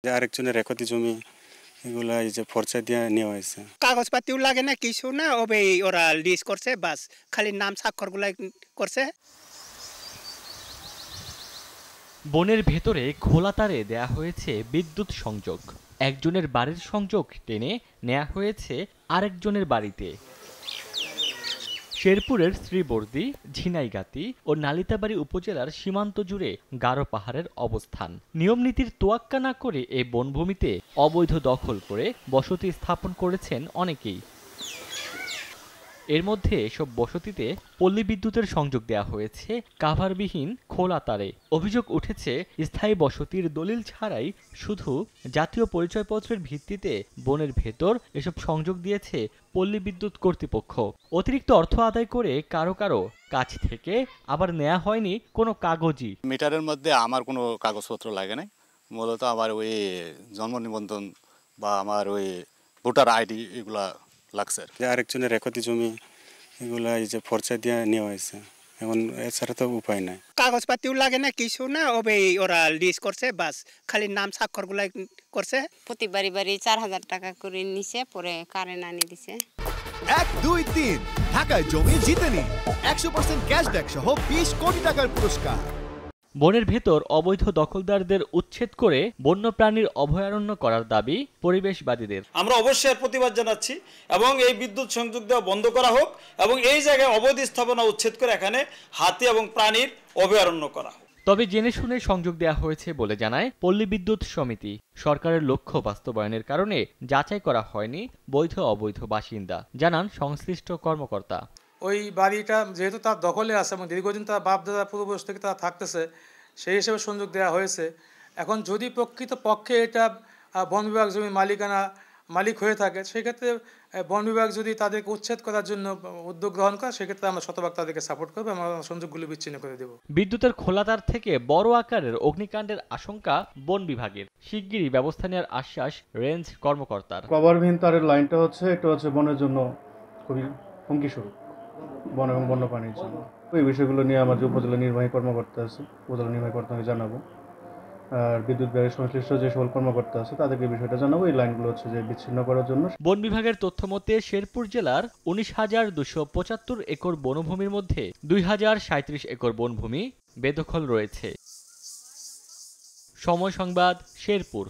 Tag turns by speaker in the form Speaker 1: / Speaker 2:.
Speaker 1: যে আরেকজনের একতি জমি এগুলা এই যে ফরচা দিয়ে নেওয়া হয়েছে।
Speaker 2: কাগজপাতিও লাগে না, কিছু না, ওরা লিজ করছে, বাস খালি নাম স্বাক্ষরগুলাই করছে।
Speaker 3: বনের ভেতরে খোলা তারে দেয়া হয়েছে বিদ্যুৎ সংযোগ। একজনের বাড়ির সংযোগ টেনে নেওয়া হয়েছে আরেকজনের বাড়িতে। শেরপুরের শ্রীবর্দী, ঝিনাইগাতি ও নালিতাবাড়ী উপজেলার সীমান্ত জুড়ে গারো পাহাড়ের অবস্থান। নিয়মনীতির তোয়াক্কা না করে এই বনভূমিতে অবৈধ দখল করে বসতি স্থাপন করেছেন অনেকেই। এর মধ্যে এসব বসতিতে পল্লী বিদ্যুতের সংযোগ দেওয়া হয়েছে কাভারবিহীন খোলা তারে। অভিযোগ উঠেছে স্থায়ী বসতির দলিল ছাড়াই শুধু জাতীয় পরিচয়পত্রের ভিত্তিতে বনের ভেতর এসব সংযোগ দিয়েছে পল্লী বিদ্যুৎ কর্তৃপক্ষ। অতিরিক্ত অর্থ আদায় করে কারো কারো কাছ থেকে আবার নেওয়া হয়নি কোনো কাগজই।
Speaker 4: মিটারের মধ্যে আমার কোনো কাগজপত্র লাগে নাই, মূলত আমার ওই জন্ম নিবন্ধন বা আমার ওই ভোটার আইডি এগুলা লাগছে।
Speaker 1: যে আরেকজনের একতি জমি এগুলা এই যে ফরচা দিয়ে নেওয়া হয়েছে, এখন এছাড়া তো উপায় নাই।
Speaker 2: কাগজপাতিও লাগে না, কিছু না, ওরা লিজ করছে, বাস খালি নাম স্বাক্ষরগুলাই করছে।
Speaker 5: প্রতি বাড়ি 4,000 টাকা করে নিছে, পরে কারেন্ট আনি দিছে।
Speaker 6: 1, 2, 3 ঢাকায় জমি জিতে নিন 100% ক্যাশব্যাক সহ 20 কোটি টাকার পুরস্কার।
Speaker 3: বনের ভেতর অবৈধ দখলদারদের উচ্ছেদ করে বন্যপ্রাণীর অভয়ারণ্য করার দাবি পরিবেশবাদীদের।
Speaker 7: আমরা অবশ্যই প্রতিবাদ জানাচ্ছি এবং এই বিদ্যুৎ সংযোগ দেওয়া বন্ধ করা হোক এবং এই জায়গায় অবৈধ স্থাপনা উচ্ছেদ করে এখানে হাতি এবং প্রাণীর অভয়ারণ্য করা হোক।
Speaker 3: তবে জেনে শুনে সংযোগ দেওয়া হয়েছে বলে জানায় পল্লী বিদ্যুৎ সমিতি। সরকারের লক্ষ্য বাস্তবায়নের কারণে যাচাই করা হয়নি বৈধ অবৈধ বাসিন্দা, জানান সংশ্লিষ্ট কর্মকর্তা।
Speaker 8: ওই বাড়িটা যেহেতু তার দখলে আছে এবং দীর্ঘদিন তার বাপ দাদা পূর্বপুরুষ থেকে তারা থাকতেছে, সেই হিসেবে সংযোগ দেওয়া হয়েছে। এখন যদি প্রকৃত পক্ষে এটা বন বিভাগ জমি মালিক হয়ে থাকে, সেক্ষেত্রে বন বিভাগ যদি তাদেরকে উচ্ছেদ করার জন্য উদ্যোগ গ্রহণ করে, সেক্ষেত্রে আমরা শতভাগ তাদেরকে সাপোর্ট করবো, আমরা সংযোগগুলো বিচ্ছিন্ন করে দেব।
Speaker 3: বিদ্যুতের খোলাতার থেকে বড় আকারের অগ্নিকাণ্ডের আশঙ্কা বন বিভাগের। শিগগিরই ব্যবস্থা নেওয়ার আশ্বাস রেঞ্জ কর্মকর্তার।
Speaker 9: কভারবিহীন তারের লাইনটা এটা হচ্ছে বনের জন্য খুবই হুমকিস্বরূপ, বন এবং বন্যপ্রাণীর জন্য। এই বিষয়গুলো নিয়ে আমার যে উপজেলা নির্বাহী কর্মকর্তা আছে, উপজেলা নির্বাহী কর্তাকে জানাবো, আর বিদ্যুৎ বিভাগের সংশ্লিষ্ট যে সকল কর্মকর্তা আছে তাদেরকে বিষয়টা জানাবো, এই লাইনগুলো যে বিচ্ছিন্ন করার জন্য।
Speaker 3: বন বিভাগের তথ্য মতে শেরপুর জেলার 19,275 একর বনভূমির মধ্যে 2,037 একর বনভূমি বেদখল রয়েছে। সময় সংবাদ, শেরপুর।